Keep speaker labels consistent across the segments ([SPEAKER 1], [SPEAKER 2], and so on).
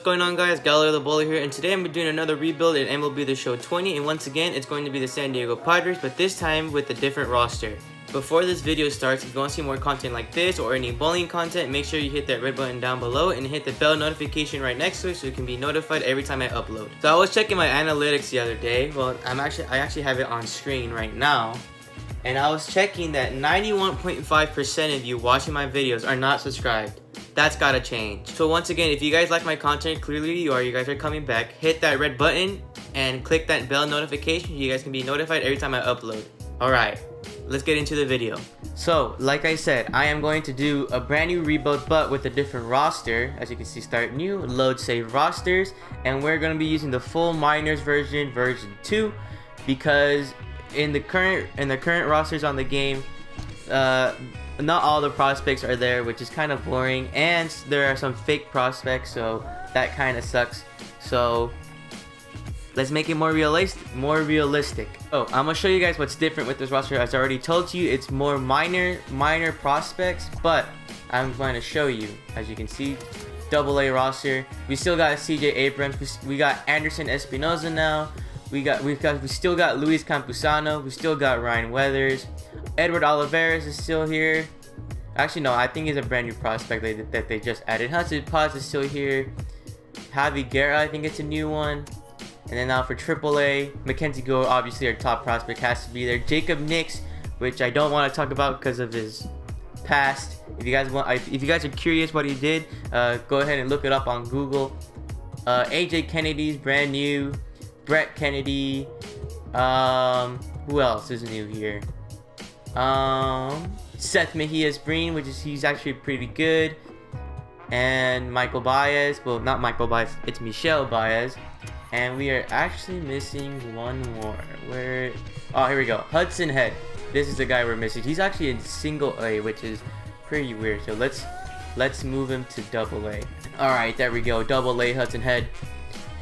[SPEAKER 1] What's going on, guys? Galileo the Bowler here, and today I'm doing another rebuild in MLB The Show 20, and once again it's going to be the San Diego Padres, but this time with a different roster. Before this video starts, if you want to see more content like this or any bowling content, make sure you hit that red button down below and hit the bell notification right next to it so you can be notified every time I upload. So I was checking my analytics the other day. Well, I actually have it on screen right now. And I was checking that 91.5% of you watching my videos are not subscribed. That's gotta change. So once again, if you guys like my content, clearly you guys are coming back, hit that red button and click that bell notification so you guys can be notified every time I upload. Alright, let's get into the video. So, like I said, I am going to do a brand new rebuild but with a different roster. As you can see, start new, load save rosters, and we're gonna be using the full minors version 2, because in the current rosters on the game, not all the prospects are there, which is kind of boring, and there are some fake prospects, so that kind of sucks. So let's make it more realistic. Oh, I'm gonna show you guys what's different with this roster. As I already told you, it's more minor prospects, but I'm going to show you. As you can see, AA roster. We still got CJ Abrams. We got Anderson Espinoza now. We still got Luis Campusano. We still got Ryan Weathers. Edward Olivares is still here. Actually, no, I think he's a brand new prospect that they just added. Hudson Paz is still here. Javi Guerra, I think it's a new one. And then now for AAA, Mackenzie Gore, obviously our top prospect, has to be there. Jacob Nix, which I don't want to talk about because of his past. If you guys are curious what he did, go ahead and look it up on Google. AJ Kennedy's brand new. Brett Kennedy. Who else is new here? Seth Mejia's Breen, he's actually pretty good. And Michael Baez. Well, not Michael Baez, it's Michelle Baez. And we are actually missing one more. Oh, here we go. Hudson Head. This is the guy we're missing. He's actually in single A, which is pretty weird. So let's move him to double A. Alright, there we go. Double A Hudson Head.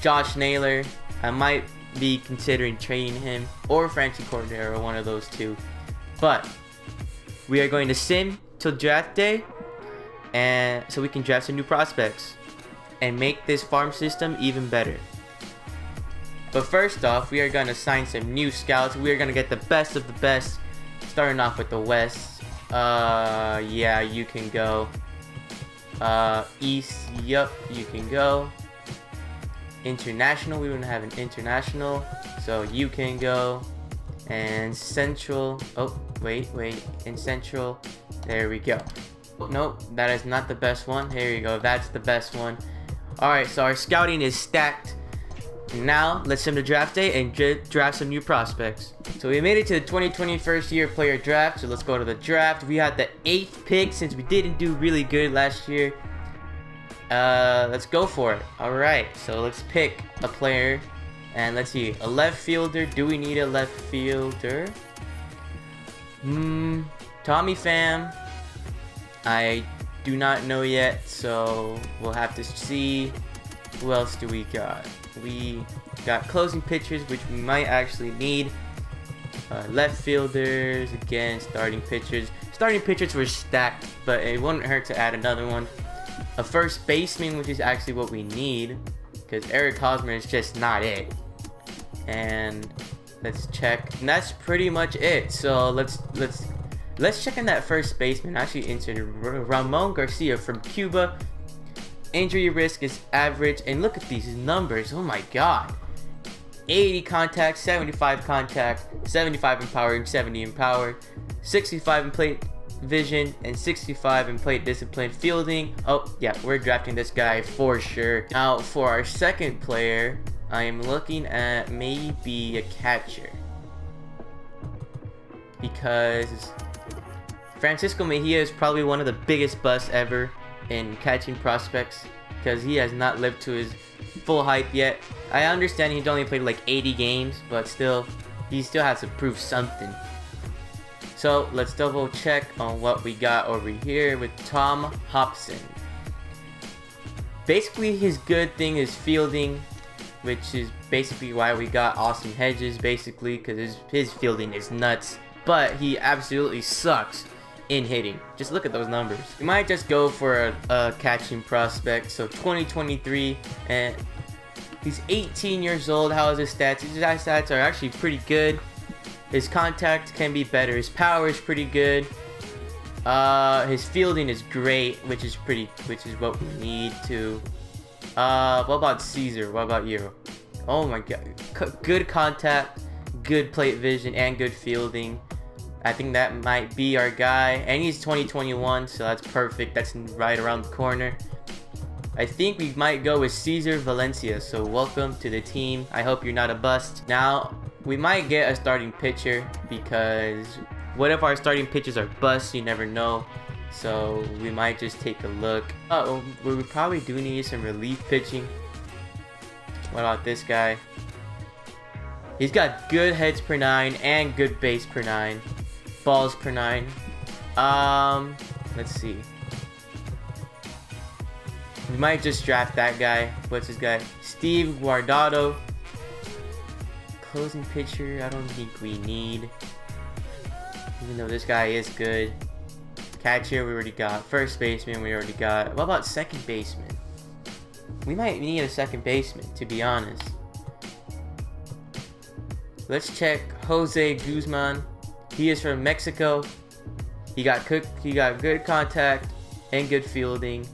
[SPEAKER 1] Josh Naylor. I might be considering trading him, or Franchi Cordero, one of those two. But we are going to sim till draft day, and so we can draft some new prospects and make this farm system even better. But first off, we are going to sign some new scouts. We are going to get the best of the best, starting off with the West. Yeah, you can go. East, yup, you can go. International, we wouldn't have an international, so you can go. And Central, oh wait, in Central, there we go. Nope, that is not the best one. Here you go, that's the best one. Alright, so our scouting is stacked. Now let's sim to draft day and draft some new prospects. So we made it to the 2020 first year player draft, so let's go to the draft. We had the 8th pick since we didn't do really good last year. Let's go for it. Alright, so let's pick a player. And let's see, a left fielder. Do we need a left fielder? Tommy Pham. I do not know yet, so we'll have to see. Who else do we got? We got closing pitchers, which we might actually need. Left fielders, again, starting pitchers. Starting pitchers were stacked, but it wouldn't hurt to add another one. A first baseman, which is actually what we need, because Eric Hosmer is just not it. And let's check, and that's pretty much it. So let's check in that first baseman. Actually inserted Ramon Garcia from Cuba. Injury risk is average, and look at these numbers. Oh my god. 80 contact, 75 contact, 75 in power, and 70 in power, 65 in plate vision, and 65 in plate discipline. Fielding, oh yeah, we're drafting this guy for sure. Now for our second player, I am looking at maybe a catcher, because Francisco Mejia is probably one of the biggest busts ever in catching prospects, because he has not lived to his full hype yet. I understand he's only played like 80 games, but still, he still has to prove something. So let's double check on what we got over here with Tom Hobson. Basically, his good thing is fielding, which is basically why we got Austin Hedges, basically, because his fielding is nuts. But he absolutely sucks in hitting. Just look at those numbers. We might just go for a catching prospect. So 2023, and he's 18 years old. How is his stats? His stats are actually pretty good. His contact can be better. His power is pretty good. His fielding is great, which is what we need to. What about Caesar? What about you? Oh my god. Good contact, good plate vision, and good fielding. I think that might be our guy. And he's 2021, so that's perfect. That's right around the corner. I think we might go with Cesar Valencia. So welcome to the team. I hope you're not a bust. Now, we might get a starting pitcher, because what if our starting pitchers are busts? You never know. So we might just take a look. We probably do need some relief pitching. What about this guy? He's got good heads per 9 and good base per 9. Balls per 9. Let's see. We might just draft that guy. What's his guy? Steve Guardado. Closing pitcher, I don't think we need. Even though this guy is good. Catcher, we already got. First baseman, we already got. What about second baseman? We might need a second baseman, to be honest. Let's check Jose Guzman. He is from Mexico. He got good contact and good fielding.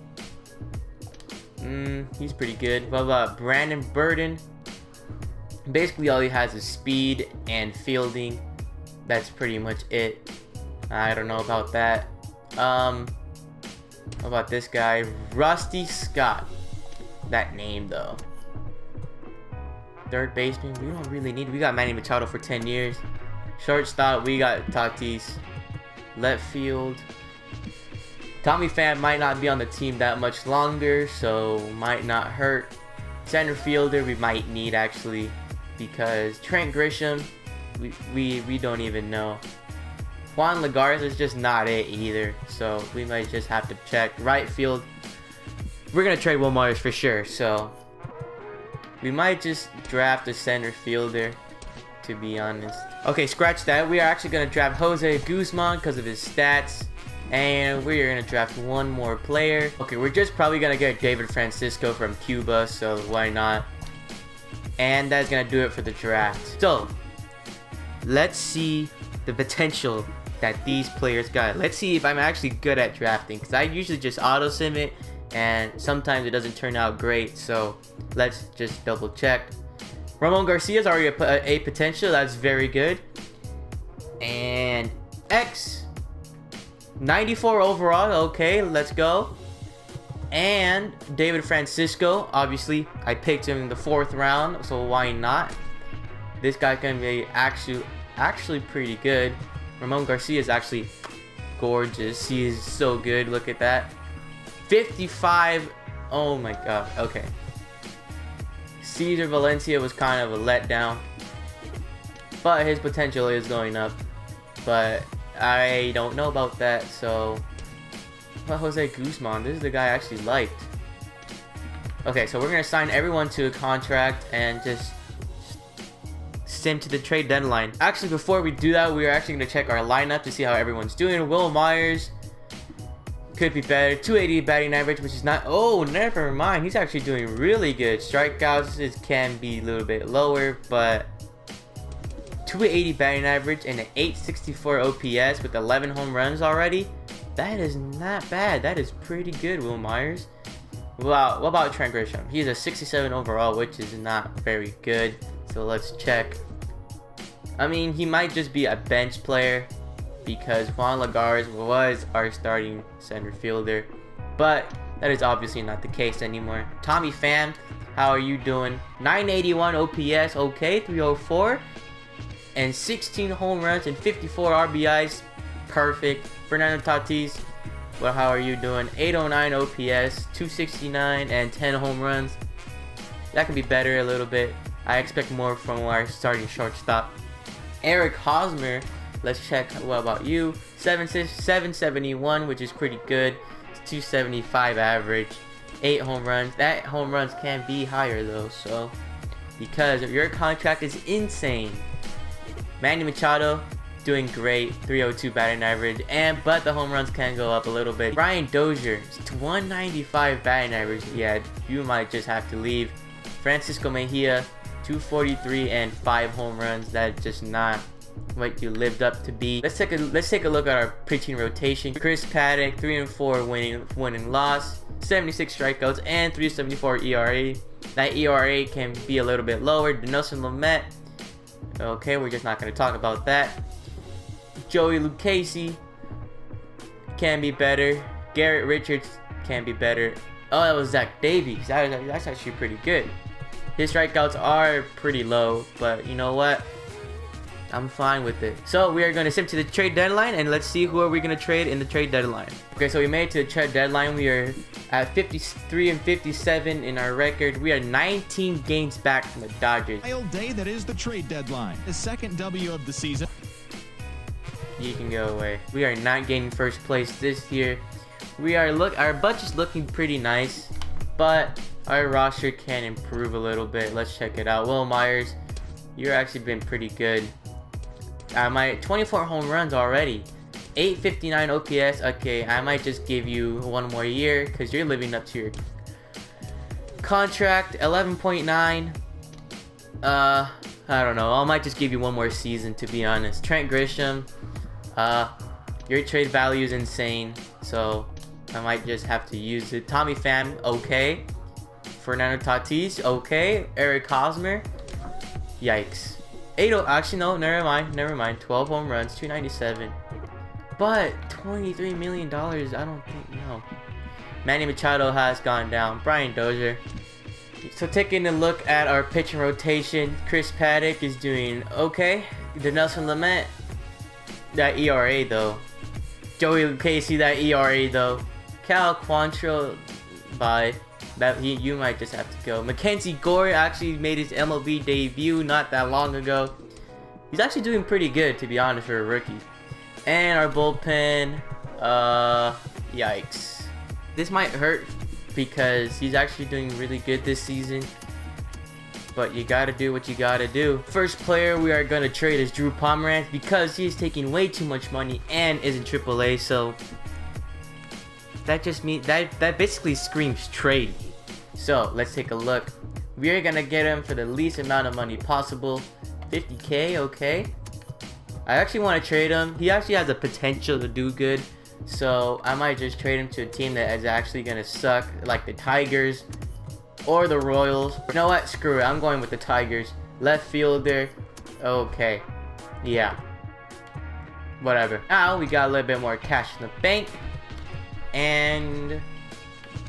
[SPEAKER 1] He's pretty good. What about Brandon Burden? Basically, all he has is speed and fielding. That's pretty much it. I don't know about that. What about this guy? Rusty Scott. That name, though. Third baseman, we don't really need. We got Manny Machado for 10 years. Shortstop, we got Tatis. Left field, Tommy Pham might not be on the team that much longer, so might not hurt. Center fielder, we might need actually, because Trent Grisham, we don't even know. Juan Lagarza is just not it either, so we might just have to check. Right field, we're gonna trade Will Myers for sure, so we might just draft a center fielder, to be honest. Okay, scratch that. We are actually gonna draft Jose Guzman because of his stats, and we're gonna draft one more player. Okay, we're just probably gonna get David Francisco from Cuba, so why not? And that's gonna do it for the draft. So let's see the potential that these players got. Let's see if I'm actually good at drafting, because I usually just auto sim it and sometimes it doesn't turn out great, so let's just double check. Ramon Garcia is already a potential. That's very good. And X 94 overall. Okay, let's go. And David Francisco, obviously I picked him in the 4th round, so why not? This guy can be actually pretty good. Ramon Garcia is actually gorgeous. He is so good. Look at that. 55. Oh my god. Okay. Cesar Valencia was kind of a letdown, but his potential is going up. But I don't know about that, so. But Jose Guzman, this is the guy I actually liked. Okay, so we're gonna sign everyone to a contract and just sim to the trade deadline. Actually, before we do that, we are actually gonna check our lineup to see how everyone's doing. Will Myers could be better. 280 batting average, which is not. Oh, never mind. He's actually doing really good. Strikeouts can be a little bit lower, but 280 batting average and an 864 OPS with 11 home runs already. That is not bad. That is pretty good, Will Myers. Wow, what about Trent Grisham? He's a 67 overall, which is not very good. So let's check. I mean, he might just be a bench player, because Juan Lagarza was our starting center fielder, but that is obviously not the case anymore. Tommy Pham, how are you doing? 981 OPS, okay, 304, and 16 home runs and 54 RBIs, perfect. Fernando Tatis, well, how are you doing? 809 OPS, 269, and 10 home runs. That could be better a little bit. I expect more from our starting shortstop. Eric Hosmer, let's check. What about you? 771, which is pretty good. It's 275 average. 8 home runs. That home runs can be higher though, so, because your contract is insane. Manny Machado, doing great, 302 batting average, but the home runs can go up a little bit. Brian Dozier, 195 batting average. Yeah, you might just have to leave. Francisco Mejia, 243 and 5 home runs. That's just not what you lived up to be. Let's take a look at our pitching rotation. Chris Paddock, 3 and 4 winning loss, 76 strikeouts and 3.74 ERA. That ERA can be a little bit lower. Nelson Lamet, okay, we're just not going to talk about that. Joey Lucchesi can be better. Garrett Richards can be better. Oh, that was Zach Davies. That's actually pretty good. His strikeouts are pretty low, but you know what? I'm fine with it. So we are going to skip to the trade deadline, and let's see who are we going to trade in the trade deadline. Okay, so we made it to the trade deadline. We are at 53 and 57 in our record. We are 19 games back from the Dodgers.
[SPEAKER 2] Wild day that is the trade deadline. The second W of the season.
[SPEAKER 1] You can go away. We are not getting first place this year. Our budget's looking pretty nice, but our roster can improve a little bit. Let's check it out. Will Myers, you're actually been pretty good. My 24 home runs already, 859 OPS. Okay, I might just give you one more year because you're living up to your contract. 11.9. I don't know. I might just give you one more season, to be honest. Trent Grisham, your trade value is insane, so I might just have to use it. Tommy Pham, okay. Fernando Tatis, okay. Eric Hosmer, yikes. 8-0, actually no, never mind. 12 home runs, 297. But $23 million, I don't think, no. Manny Machado has gone down. Brian Dozier. So taking a look at our pitching rotation, Chris Paddock is doing okay. Nelson Lamet, that ERA though. Joey Lucchesi, that ERA though. Cal Quantrill, bye. You might just have to go. Mackenzie Gore actually made his MLB debut not that long ago. He's actually doing pretty good, to be honest, for a rookie. And our bullpen, yikes. This might hurt because he's actually doing really good this season, but you gotta do what you gotta do. First player we are gonna trade is Drew Pomeranz because he's taking way too much money and is in AAA, so that just means that basically screams trade. So let's take a look. We are gonna get him for the least amount of money possible, 50K. Okay, I actually want to trade him. He actually has the potential to do good, so I might just trade him to a team that is actually gonna suck, like the Tigers or the Royals. You know what? Screw it. I'm going with the Tigers. Left fielder. Okay, yeah, whatever. Now we got a little bit more cash in the bank, and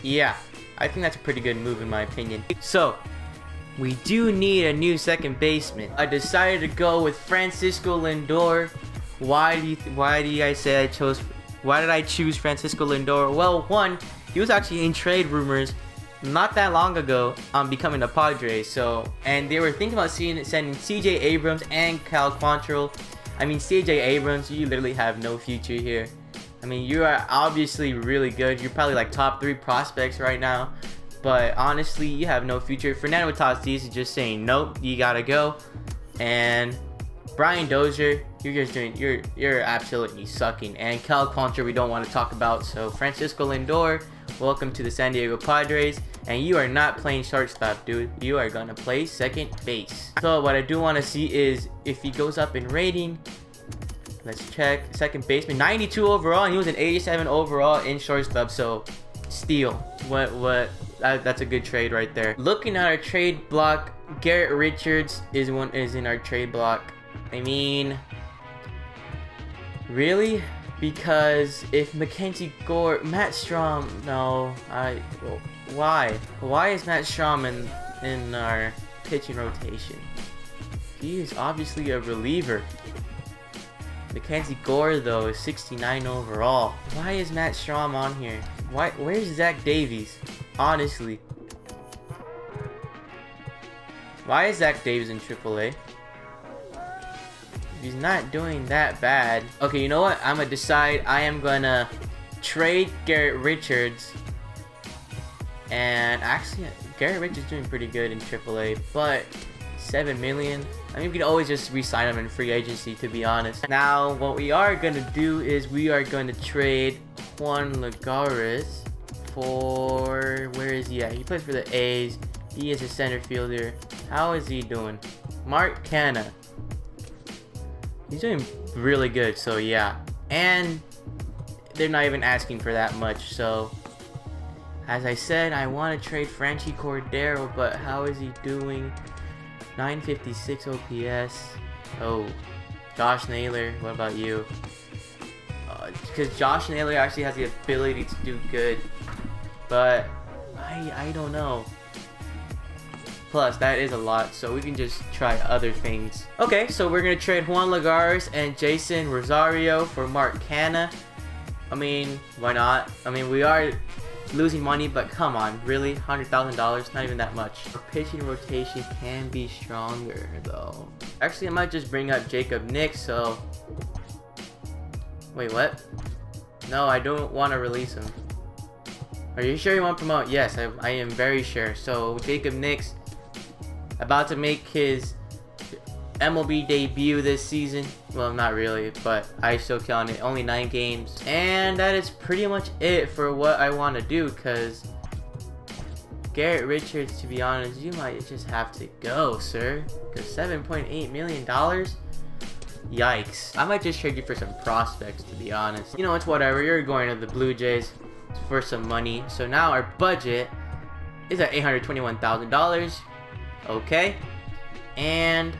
[SPEAKER 1] yeah, I think that's a pretty good move in my opinion. So we do need a new second baseman. I decided to go with Francisco Lindor. Why did I choose Francisco Lindor? Well, one, he was actually in trade rumors not that long ago on becoming a Padres. And they were thinking about sending CJ Abrams and Cal Quantrill. I mean, CJ Abrams, you literally have no future here. I mean, you are obviously really good. You're probably like top 3 prospects right now, but honestly, you have no future. Fernando Tatis is just saying nope, you gotta go. And Brian Dozier, you're absolutely sucking. And Cal Quantrill, we don't want to talk about. So Francisco Lindor, welcome to the San Diego Padres. And you are not playing shortstop, dude. You are gonna play second base. So what I do want to see is if he goes up in rating. Let's check. Second baseman, 92 overall, and he was an 87 overall in shortstop. So, steal. That's a good trade right there. Looking at our trade block, Garrett Richards is in our trade block. I mean, really? Because if Mackenzie Gore, Matt Strom, no, why? Why is Matt Strom in our pitching rotation? He is obviously a reliever. Mackenzie Gore though is 69 overall. Why is Matt Strom on here? Where's Zach Davies? Honestly. Why is Zach Davies in AAA? He's not doing that bad. Okay, you know what? I'm gonna decide I am gonna trade Garrett Richards. And actually, Garrett Richards is doing pretty good in AAA, but 7 million. I mean, we can always just re-sign him in free agency, to be honest. Now, what we are gonna do is we are going to trade Juan Lagares for, where is he at? He plays for the A's. He is a center fielder. How is he doing? Mark Canha. He's doing really good, so yeah. And they're not even asking for that much, so as I said, I want to trade Franchy Cordero, but how is he doing? 956 OPS. Oh, Josh Naylor, what about you? Because Josh Naylor actually has the ability to do good, but I don't know. Plus, that is a lot, so we can just try other things. Okay, so we're gonna trade Juan Lagares and Jason Rosario for Mark Canha. I mean, why not? I mean, we are losing money, but come on, really? $100,000? Not even that much. Our pitching rotation can be stronger, though. Actually, I might just bring up Jacob Nix, so... Wait, what? No, I don't want to release him. Are you sure you want to promote? Yes, I am very sure. So, Jacob Nix, about to make his MLB debut this season. Well, not really, but I still count it. Only 9 games. And that is pretty much it for what I want to do, because Garrett Richards, to be honest, you might just have to go, sir. Because $7.8 million? Yikes. I might just trade you for some prospects, to be honest. You know, it's whatever. You're going to the Blue Jays for some money. So now our budget is at $821,000. Okay. And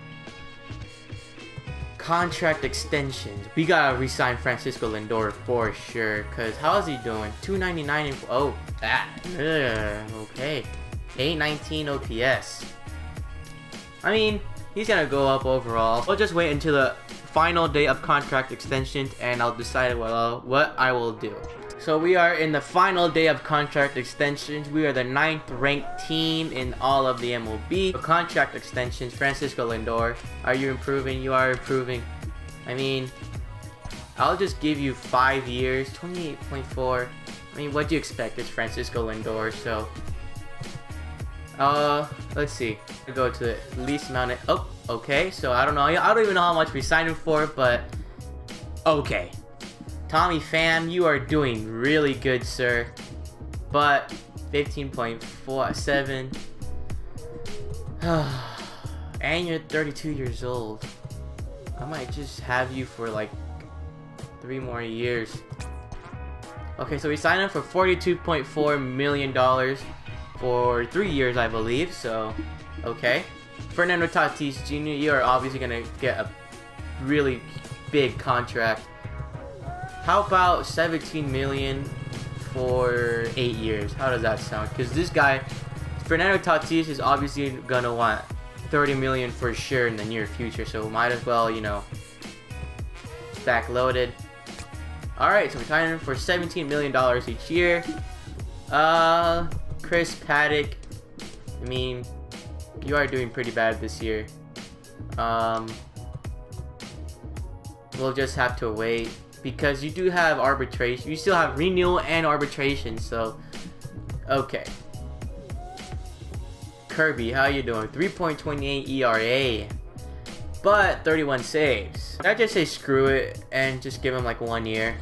[SPEAKER 1] contract extensions. We gotta re-sign Francisco Lindor for sure. Cause how is he doing? 299 and oh, that. Okay. 819 OPS. I mean, he's gonna go up overall. I'll just wait until the final day of contract extensions and I'll decide what I will do. So we are in the final day of contract extensions. We are the 9th ranked team in all of the MLB. For contract extensions, Francisco Lindor, are you improving? You are improving. I mean, I'll just give you 5 years, 28.4. I mean, what do you expect? It's Francisco Lindor, so let's see. I'll go to the least amount of, oh, okay. So I don't know. I don't even know how much we signed him for, but okay. Tommy Pham, you are doing really good, sir. But 15.47. And you're 32 years old. I might just have you for like 3 more years. Okay, so we signed him for $42.4 million for 3 years, I believe. So, okay. Fernando Tatis Jr., you are obviously going to get a really big contract. How about $17 million for 8 years? How does that sound? Because this guy, Fernando Tatis, is obviously gonna want $30 million for sure in the near future. So might as well, you know, backloaded. All right, so we're signing him for $17 million each year. Chris Paddock. I mean, you are doing pretty bad this year. We'll just have to wait. Because you do have arbitration. You still have renewal and arbitration, so okay. Kirby, how you doing? 3.28 ERA, but 31 saves. I just say screw it and just give him like 1 year.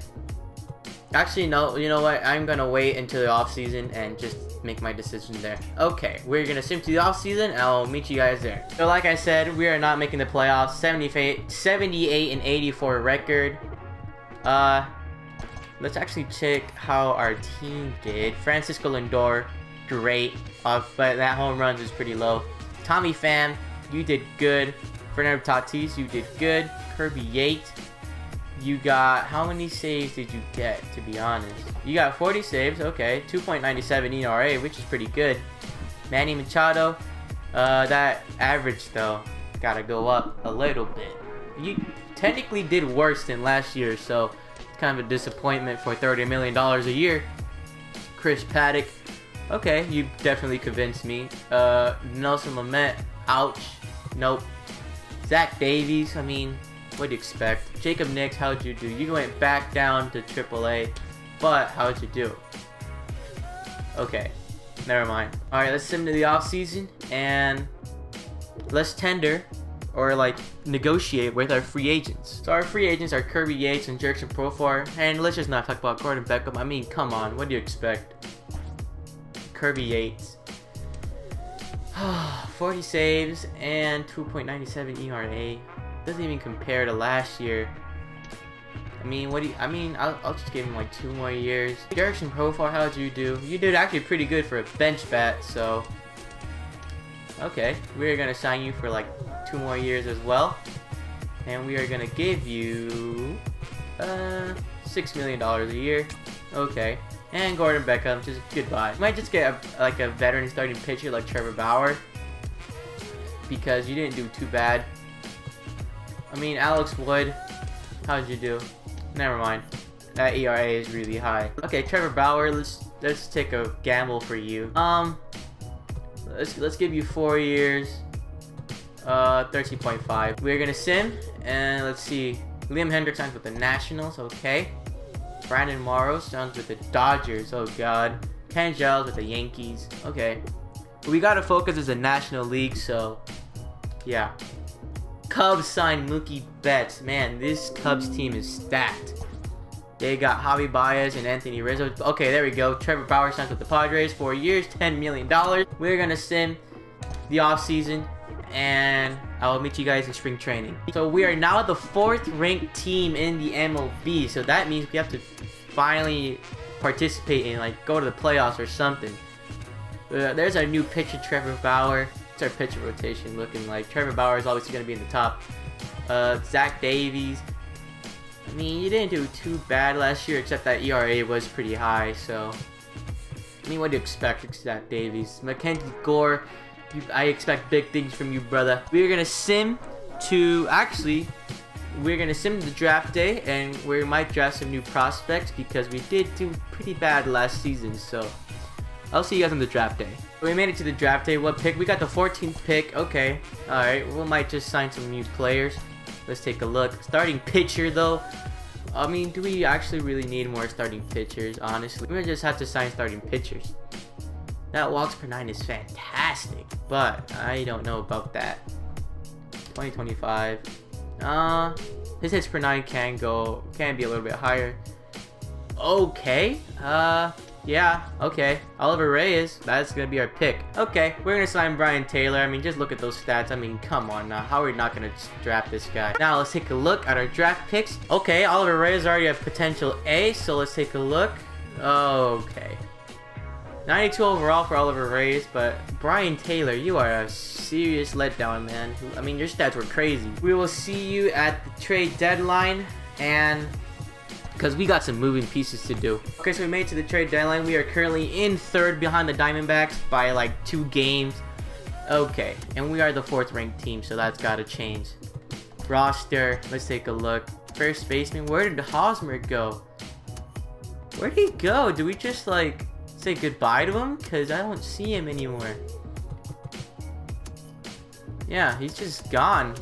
[SPEAKER 1] Actually, no. You know what? I'm gonna wait until the off season and just make my decision there. Okay, we're gonna sim to the off season. And I'll meet you guys there. So, like I said, we are not making the playoffs. 78 and 84 record. Let's actually check how our team did. Francisco Lindor, great. But that home runs is pretty low. Tommy Pham, you did good. Fernando Tatis, you did good. Kirby Yates, you got, how many saves did you get, to be honest? You got 40 saves, okay. 2.97 ERA, which is pretty good. Manny Machado, that average, though, gotta go up a little bit. You technically did worse than last year, so it's kind of a disappointment for $30 million a year. Chris Paddock, okay, you definitely convinced me. Nelson Lamet, ouch, nope. Zach Davies, I mean, what do you expect? Jacob Nix, how'd you do? You went back down to AAA, but how'd you do? Okay, never mind. Alright, let's sim to the offseason, and let's tender or like negotiate with our free agents. So our free agents are Kirby Yates and Jurickson Profar, and let's just not talk about Gordon Beckham. I mean, come on, what do you expect? Kirby Yates, 40 saves and 2.97 ERA. Doesn't even compare to last year. I mean, I'll just give him like 2 more years. Jurickson Profar, how'd you do? You did actually pretty good for a bench bat, so okay, we're gonna sign you for like 2 more years as well, and we are gonna give you $6 million a year. Okay, and Gordon Beckham, just goodbye. Might just get a veteran starting pitcher like Trevor Bauer, because you didn't do too bad. I mean, Alex Wood, how'd you do? Never mind. That ERA is really high. Okay, Trevor Bauer, let's take a gamble for you. Let's give you 4 years. 13.5. We're gonna sim, and let's see. Liam Hendriks signs with the Nationals. Okay. Brandon Morrow signs with the Dodgers. Oh God. Ken Giles with the Yankees. Okay. But we gotta focus as a National League, so yeah. Cubs signed Mookie Betts. Man, this Cubs team is stacked. They got Javi Baez and Anthony Rizzo. Okay, there we go. Trevor Bauer signs with the Padres. 4 years, $10 million. We're gonna sim the offseason, and I'll meet you guys in spring training. So we are now the 4th ranked team in the MLB. So that means we have to finally participate in, like, go to the playoffs or something. There's our new pitcher, Trevor Bauer. It's our pitcher rotation looking like. Trevor Bauer is obviously going to be in the top. Zach Davies. I mean, you didn't do too bad last year, except that ERA was pretty high, so I mean, what do you expect, Zach Davies? Mackenzie Gore, I expect big things from you, brother. We're gonna sim to the draft day, and we might draft some new prospects because we did do pretty bad last season. So I'll see you guys on the draft day. We made it to the draft day. What pick? We got the 14th pick. Okay, all right. We might just sign some new players. Let's take a look. Starting pitcher, though. I mean, do we actually really need more starting pitchers? Honestly, we just have to sign starting pitchers. That walks per 9 is fantastic, but I don't know about that. 2025. His hits per 9 can be a little bit higher. Okay. Yeah, okay. Oliver Reyes, that's gonna be our pick. Okay, we're gonna sign Brian Taylor. I mean, just look at those stats. I mean, come on now. How are we not gonna draft this guy? Now, let's take a look at our draft picks. Okay, Oliver Reyes already have potential A, so let's take a look. Okay. 92 overall for Oliver Reyes, but Brian Taylor, you are a serious letdown, man. I mean, your stats were crazy. We will see you at the trade deadline, and because we got some moving pieces to do. Okay, so we made it to the trade deadline. We are currently in 3rd behind the Diamondbacks by like 2 games. Okay, and we are the 4th ranked team, so that's got to change. Roster, let's take a look. First baseman, where did Hosmer go? Where did he go? Do we just like say goodbye to him? Because I don't see him anymore. Yeah, he's just gone.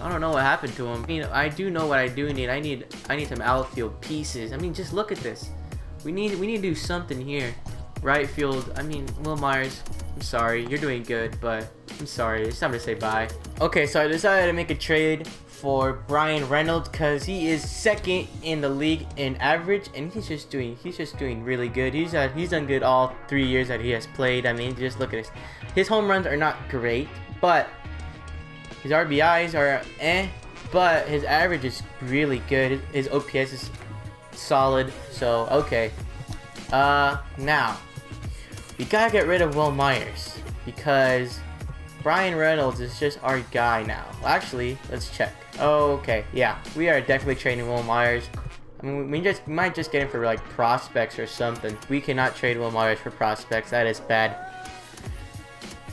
[SPEAKER 1] I don't know what happened to him. I mean, I do know what I do need. I need some outfield pieces. I mean, just look at this. We need to do something here. Right field. I mean, Will Myers, I'm sorry. You're doing good, but I'm sorry. It's time to say bye. Okay, so I decided to make a trade for Brian Reynolds because he is 2nd in the league in average, and he's just doing really good. He's done good all 3 years that he has played. I mean, just look at this. His home runs are not great, but his RBIs are but his average is really good. His OPS is solid. So, okay. Now, we gotta get rid of Will Myers because Brian Reynolds is just our guy now. Well, actually, let's check. Okay, yeah. We are definitely trading Will Myers. I mean, we might just get him for, like, prospects or something. We cannot trade Will Myers for prospects. That is bad.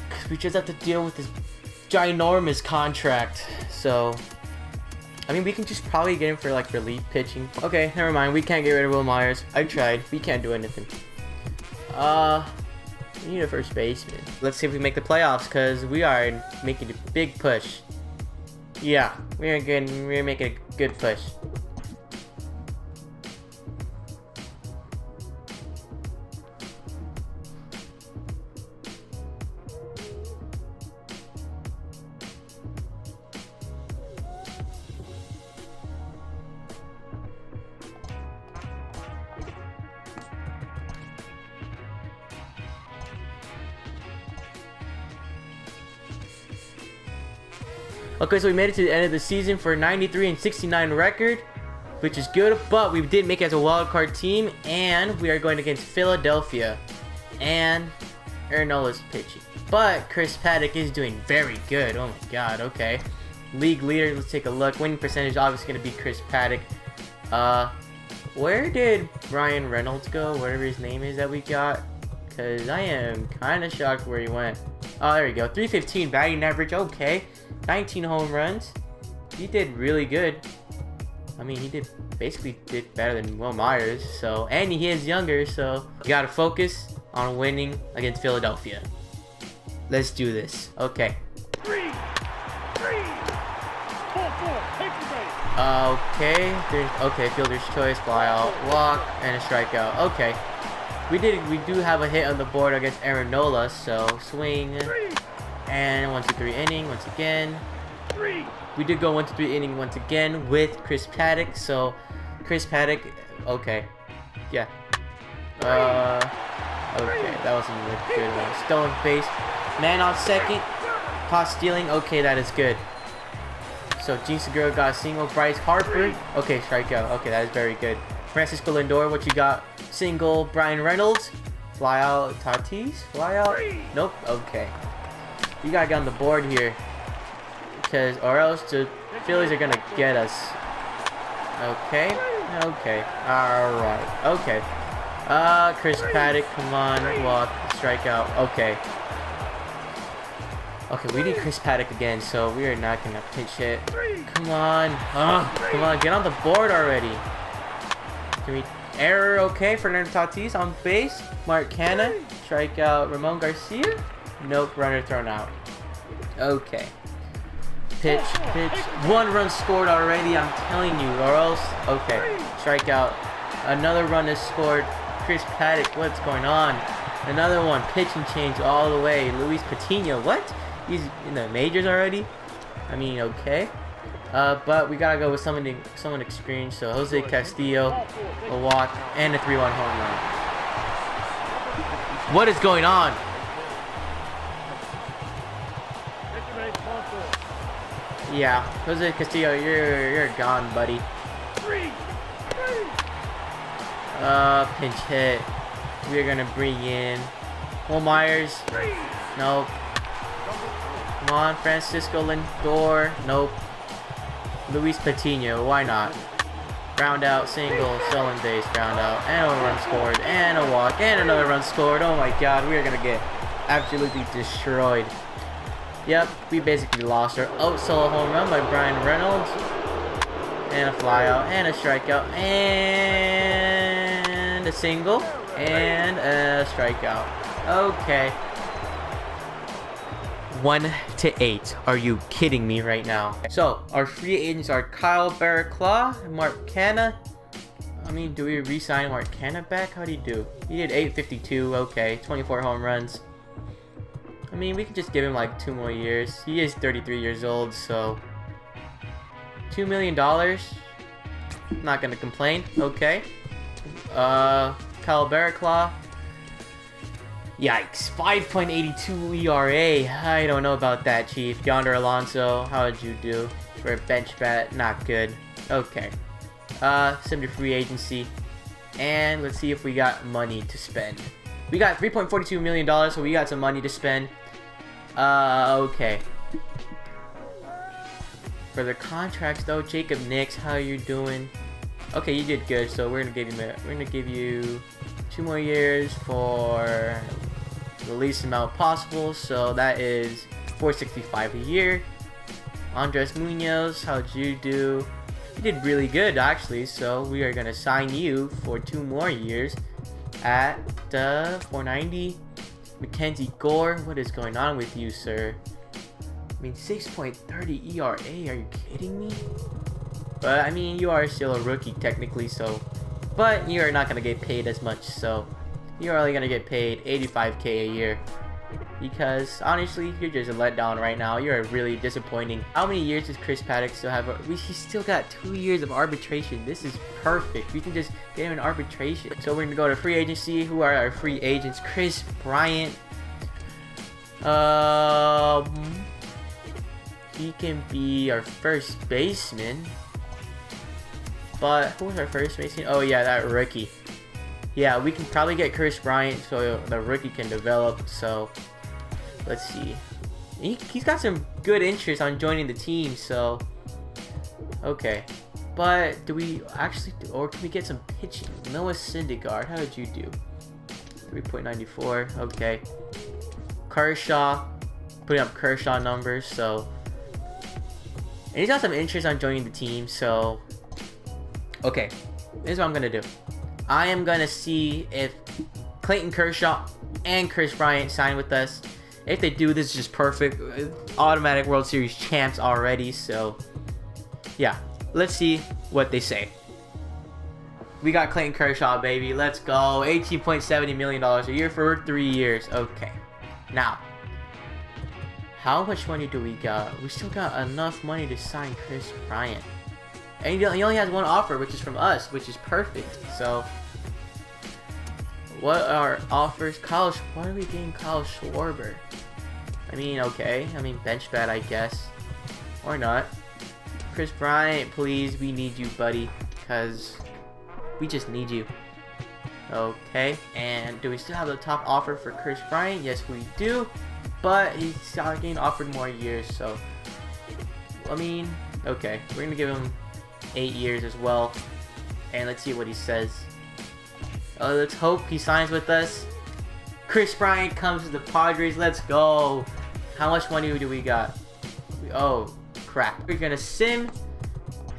[SPEAKER 1] Because we just have to deal with this ginormous contract. So I mean, we can just probably get him for like relief pitching. Okay, never mind, we can't get rid of Will Myers. I tried, we can't do anything. We need a first baseman. Let's see if we make the playoffs, because we are making a big push. Yeah, we're making a good push. Okay, so we made it to the end of the season for a 93-69 record, which is good, but we did make it as a wild card team, and we are going against Philadelphia, and Aaron Nola's pitching. But Chris Paddock is doing very good. Oh my god, okay. League leader, let's take a look. Winning percentage, obviously going to be Chris Paddock. Where did Brian Reynolds go? Whatever his name is that we got. Because I am kind of shocked where he went. Oh, there we go. 315 batting average. Okay. 19 home runs. He did really good. I mean, he basically did better than Will Myers. So, and he is younger. So, you got to focus on winning against Philadelphia. Let's do this. Okay.
[SPEAKER 3] 3, 4,
[SPEAKER 1] Okay, fielder's choice, fly out, walk, and a strikeout. Okay, we do have a hit on the board against Aaron Nola, so swing, and 1-2-3 inning once again. We did go 1-2-3 inning once again with Chris Paddock, so Chris Paddock, okay, yeah, okay, that wasn't a good one. Stolen base, man on second, caught stealing, okay, that is good. So Gene Segura got a single. Bryce Harper. Okay, strikeout. Okay, that is very good. Francisco Lindor, what you got? Single. Brian Reynolds. Fly out. Tatis. Fly out. Nope. Okay. You gotta get on the board here, or else the Phillies are gonna get us. Okay. Okay. All right. Okay. Chris Paddock. Come on. Walk. Strikeout. Okay. Okay, we need Chris Paddock again, so we are not gonna pinch hit. Come on. Come on, get on the board already. Can we error? Okay, Fernando Tatis on base. Mark Canha, strikeout. Ramon Garcia. Nope, runner thrown out. Okay. Pitch. 1 run scored already, I'm telling you, or else. Okay, strikeout. Another run is scored. Chris Paddock, what's going on? Another one, pitch and change all the way. Luis Patino, what? He's in the majors already? I mean, okay. But we gotta go with someone experienced. So Jose Castillo, a walk, and a 3-1 home run. What is going on? Yeah, Jose Castillo, you're gone, buddy. Pinch hit. We're gonna bring in Will Myers. Nope. Come on, Francisco Lindor. Nope. Luis Patino. Why not? Ground out, single, stolen base, ground out, and a run scored, and a walk, and another run scored. Oh my god, we are gonna get absolutely destroyed. Yep, we basically lost our solo home run by Brian Reynolds. And a flyout, and a strikeout, and a single, and a strikeout. Okay. 1-8. Are you kidding me right now? So, our free agents are Kyle Barraclough, Mark Canha. I mean, do we re-sign Mark Canha back? How do you do? He did 852, okay. 24 home runs. I mean, we could just give him like 2 more years. He is 33 years old, so... $2 million. Not gonna complain. Okay. Kyle Barraclough. Yikes. 5.82 ERA. I don't know about that, Chief. Yonder Alonso, how did you do? For a bench bat, not good. Okay. Send to free agency. And let's see if we got money to spend. We got $3.42 million, so we got some money to spend. Okay. For the contracts though, Jacob Nix, how you doing? Okay, you did good, so we're gonna give you 2 more years for the least amount possible, so that is $465 a year. Andres Munoz, how'd you do? You did really good actually, so we are gonna sign you for 2 more years at $490. Mackenzie Gore, what is going on with you, sir? I mean, 6.30 ERA, are you kidding me? But I mean, you are still a rookie technically, so, but you are not gonna get paid as much, so you're only gonna get paid $85K a year. Because honestly, you're just a letdown right now. You're really disappointing. How many years does Chris Paddock still have? He's still got 2 years of arbitration. This is perfect. We can just get him in arbitration. So we're gonna go to free agency. Who are our free agents? Chris Bryant. he can be our first baseman. But who's our first baseman? Oh yeah, that rookie. Yeah, we can probably get Chris Bryant so the rookie can develop. So let's see. He's got some good interest on joining the team. So okay. But do we actually do, or can we get some pitching? Noah Syndergaard, how did you do? 3.94. Okay. Kershaw, putting up Kershaw numbers. So, and he's got some interest on joining the team. So, okay, this is what I'm gonna do. I am gonna see if Clayton Kershaw and Chris Bryant sign with us. If they do, this is just perfect. Automatic World Series champs already. So, yeah. Let's see what they say. We got Clayton Kershaw, baby. Let's go. $18.70 million a year for 3 years. Okay. Now, how much money do we got? We still got enough money to sign Chris Bryant. And he only has one offer, which is from us, which is perfect. So, what are offers? Why are we getting Kyle Schwarber? I mean, okay. I mean, bench bat, I guess. Or not. Chris Bryant, please, we need you, buddy, because we just need you. Okay, and do we still have the top offer for Chris Bryant? Yes, we do, but he's getting offered more years, so, I mean, okay, we're going to give him 8 years as well, and let's see what he says. Let's hope he signs with us. Chris Bryant comes to the Padres, let's go. How much money do we got? Oh, crap. We're gonna sim,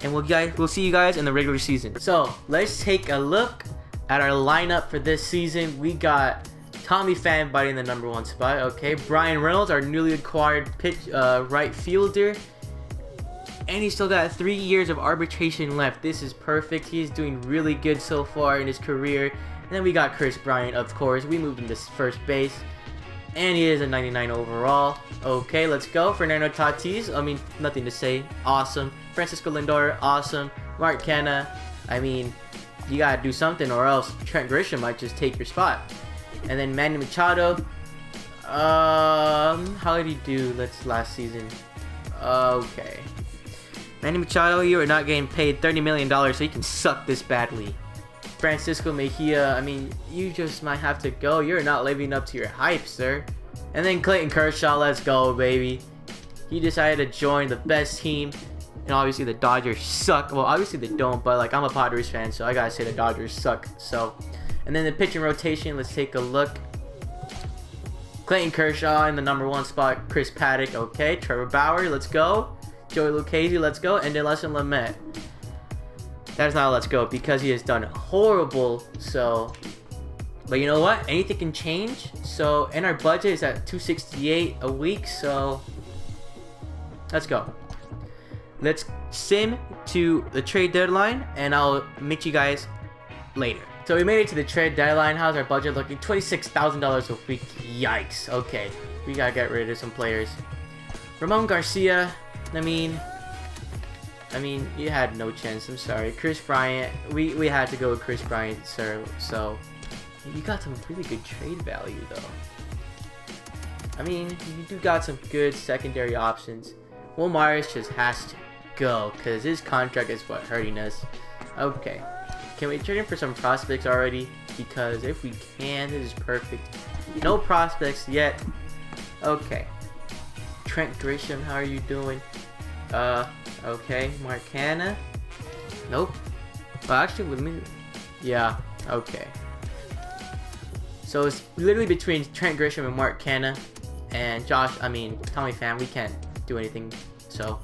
[SPEAKER 1] and we'll see you guys in the regular season. So let's take a look at our lineup for this season. We got Tommy Pham biting the #1 spot. Okay, Brian Reynolds, our newly acquired right fielder, and he's still got 3 years of arbitration left. This is perfect. He's doing really good so far in his career. And then we got Chris Bryant, of course. We moved him to first base. And he is a 99 overall. Okay, let's go. Fernando Tatis, I mean, nothing to say. Awesome. Francisco Lindor, awesome. Mark Canha, I mean, you gotta do something or else Trent Grisham might just take your spot. And then Manny Machado, how did he do last season? Okay. Manny Machado, you are not getting paid $30 million, so you can suck this badly. Francisco Mejia, I mean, you just might have to go. You're not living up to your hype, sir. And then Clayton Kershaw, let's go, baby. He decided to join the best team. And obviously the Dodgers suck. Well, obviously they don't, but like I'm a Padres fan, so I gotta say the Dodgers suck. So, and then the pitching rotation, let's take a look. Clayton Kershaw in the #1 spot. Chris Paddock, okay. Trevor Bauer, let's go. Joey Lucchesi, let's go. And then Lesson Lamet. That is not a let's go because he has done horrible. So, but you know what? Anything can change. So, and our budget is at $268 a week. So, let's go. Let's sim to the trade deadline, and I'll meet you guys later. So we made it to the trade deadline. How's our budget looking? $26,000 a week. Yikes. Okay, we gotta get rid of some players. Ramon Garcia. I mean, you had no chance. I'm sorry. Chris Bryant. We had to go with Chris Bryant, sir. So you got some really good trade value, though. I mean, you do got some good secondary options. Will Myers just has to go because his contract is what hurting us. Okay, can we trade him for some prospects already? Because if we can, this is perfect. No prospects yet. Okay. Trent Grisham, how are you doing? Okay. Mark Canha. Nope. Well, actually, with me. Yeah. Okay. So it's literally between Trent Grisham and Mark Canha, and Tommy Pham. We can't do anything. So,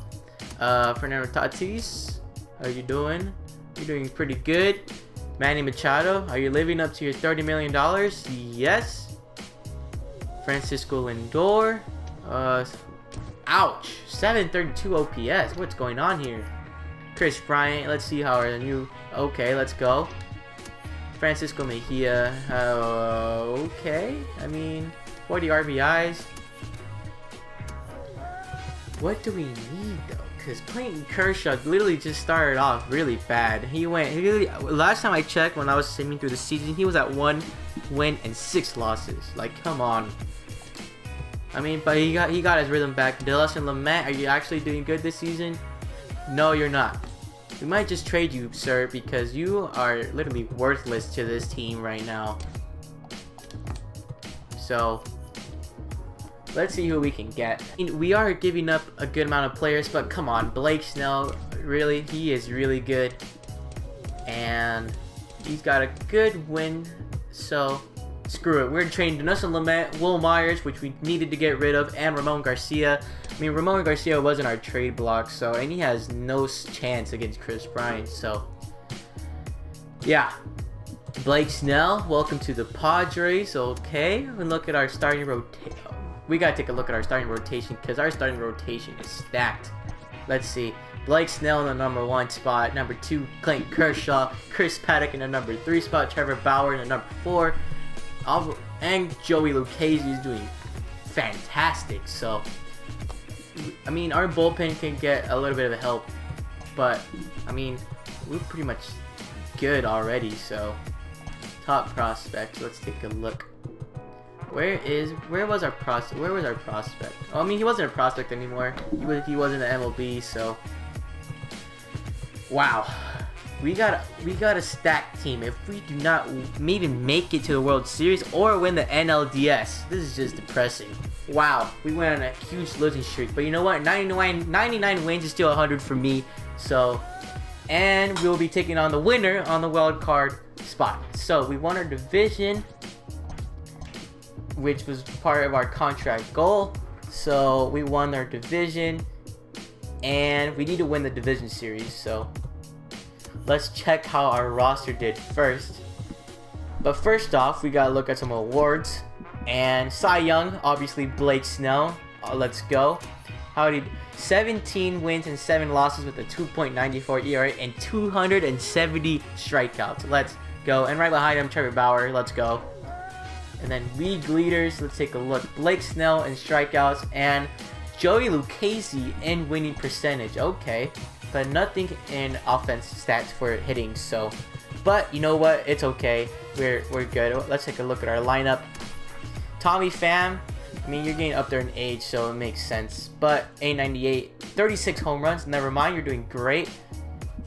[SPEAKER 1] Fernando Tatis, how are you doing? You're doing pretty good. Manny Machado, are you living up to your $30 million? Yes. Francisco Lindor, ouch, 732 OPS. What's going on here? Chris Bryant, let's see how our new. Okay, let's go. Francisco Mejia, okay. I mean, 40 RBIs. What do we need though? Because Clayton Kershaw literally just started off really bad. Last time I checked, when I was simming through the season, he was at 1 win and 6 losses. Like, come on. I mean, but he got his rhythm back. Delus and Lamet, are you actually doing good this season? No, you're not. We might just trade you, sir, because you are literally worthless to this team right now. So, let's see who we can get. We are giving up a good amount of players, but come on, Blake Snell, really, he is really good. And he's got a good win, so screw it. We're trading Denison Lamet, Will Myers, which we needed to get rid of, and Ramon Garcia. I mean, Ramon Garcia wasn't our trade block, so, and he has no chance against Chris Bryant, so yeah. Blake Snell, welcome to the Padres. Okay, and look at our starting rotation. We gotta take a look at our starting rotation because our starting rotation is stacked. Let's see. Blake Snell in the number 1 spot. Number 2, Clayton Kershaw. Chris Paddock in the number 3 spot. Trevor Bauer in the number 4. And Joey Lucchesi is doing fantastic. So, I mean, our bullpen can get a little bit of help. But, I mean, we're pretty much good already. So, top prospects. Let's take a look. Where was our prospect? Oh, I mean, he wasn't a prospect anymore. He was in the MLB, so wow. We got a stacked team. If we do not even make it to the World Series or win the NLDS, this is just depressing. Wow, we went on a huge losing streak. But you know what? 99 wins is still 100 for me. So, and we'll be taking on the winner on the wild card spot. So we won our division, which was part of our contract goal. So we won our division, and we need to win the division series. So let's check how our roster did first. But first off, we gotta look at some awards. And Cy Young, obviously Blake Snell. Let's go. How did 17 wins and 7 losses with a 2.94 ERA and 270 strikeouts. Let's go. And right behind him, Trevor Bauer. Let's go. And then league leaders, let's take a look. Blake Snell in strikeouts and Joey Lucchesi in winning percentage. Okay, but nothing in offense stats for hitting. So, but you know what? It's okay. We're good. Let's take a look at our lineup. Tommy Pham. I mean, you're getting up there in age, so it makes sense. But 898, 36 home runs. Never mind, you're doing great.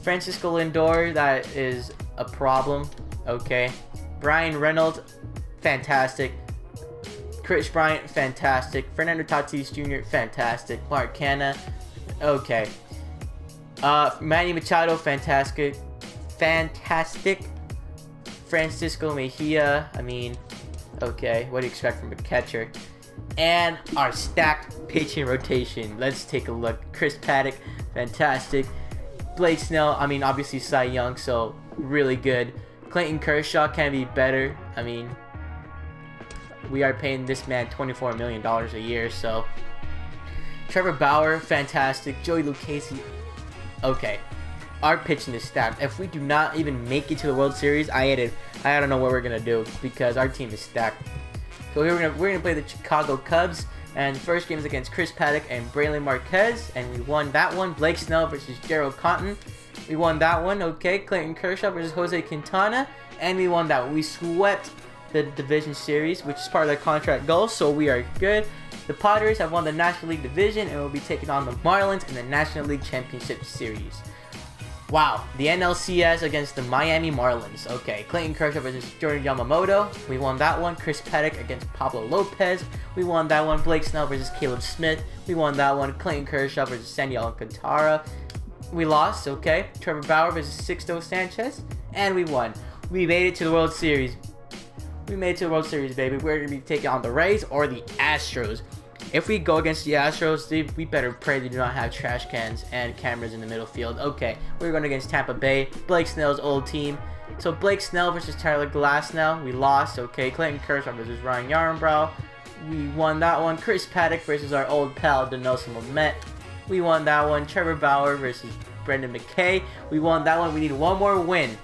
[SPEAKER 1] Francisco Lindor, that is a problem. Okay. Brian Reynolds, fantastic. Chris Bryant, fantastic. Fernando Tatis Jr., fantastic. Mark Canha, okay. Manny Machado, fantastic. Francisco Mejia, I mean, okay. What do you expect from a catcher? And our stacked pitching rotation. Let's take a look. Chris Paddock, fantastic. Blake Snell, I mean, obviously Cy Young, so really good. Clayton Kershaw can be better. I mean, we are paying this man $24 million a year, so. Trevor Bauer, fantastic. Joey Lucchesi, okay. Our pitching is stacked. If we do not even make it to the World Series, I don't know what we're gonna do because our team is stacked. So we're gonna play the Chicago Cubs, and the first game is against Chris Paddock and Braylon Marquez, and we won that one. Blake Snell versus Gerald Cotton, we won that one. Okay, Clayton Kershaw versus Jose Quintana, and we won that one. We swept the division series, which is part of the contract goal, so we are good. The Padres have won the National League Division and will be taking on the Marlins in the National League Championship Series. Wow, the NLCS against the Miami Marlins. Okay, Clayton Kershaw versus Jordan Yamamoto. We won that one. Chris Paddock against Pablo Lopez. We won that one. Blake Snell versus Caleb Smith. We won that one. Clayton Kershaw versus Sandy Alcantara. We lost, okay. Trevor Bauer versus Sixto Sanchez. And we won. We made it to the World Series. We made it to the World Series, baby. We're going to be taking on the Rays or the Astros. If we go against the Astros, we better pray they do not have trash cans and cameras in the middle field. Okay, we're going against Tampa Bay, Blake Snell's old team. So Blake Snell versus Tyler Glasnow, we lost. Okay, Clayton Kershaw versus Ryan Yarnbrough, we won that one. Chris Paddock versus our old pal Denelson Lamet, we won that one. Trevor Bauer versus Brendan McKay, we won that one. We need one more win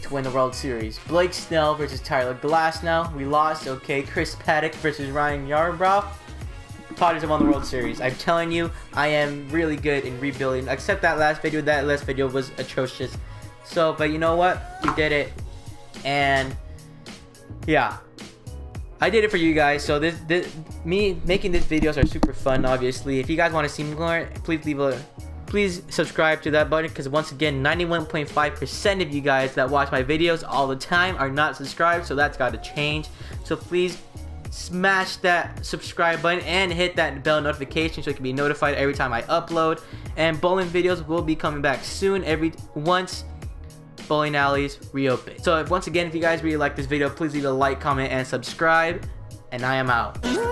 [SPEAKER 1] to win the World Series. Blake Snell versus Tyler Glasnow, we lost. Okay, Chris Paddock versus Ryan Yarbrough. Padres have won the World Series. I'm telling you, I am really good in rebuilding. Except that last video. That last video was atrocious. So, but you know what? We did it. And yeah, I did it for you guys. So me making these videos are super fun. Obviously, if you guys want to see more, please subscribe to that button, because once again 91.5% of you guys that watch my videos all the time are not subscribed, so that's got to change. So please smash that subscribe button and hit that bell notification so you can be notified every time I upload. And bowling videos will be coming back soon, once bowling alleys reopen. So once again, if you guys really like this video, please leave a like, comment, and subscribe, and I am out.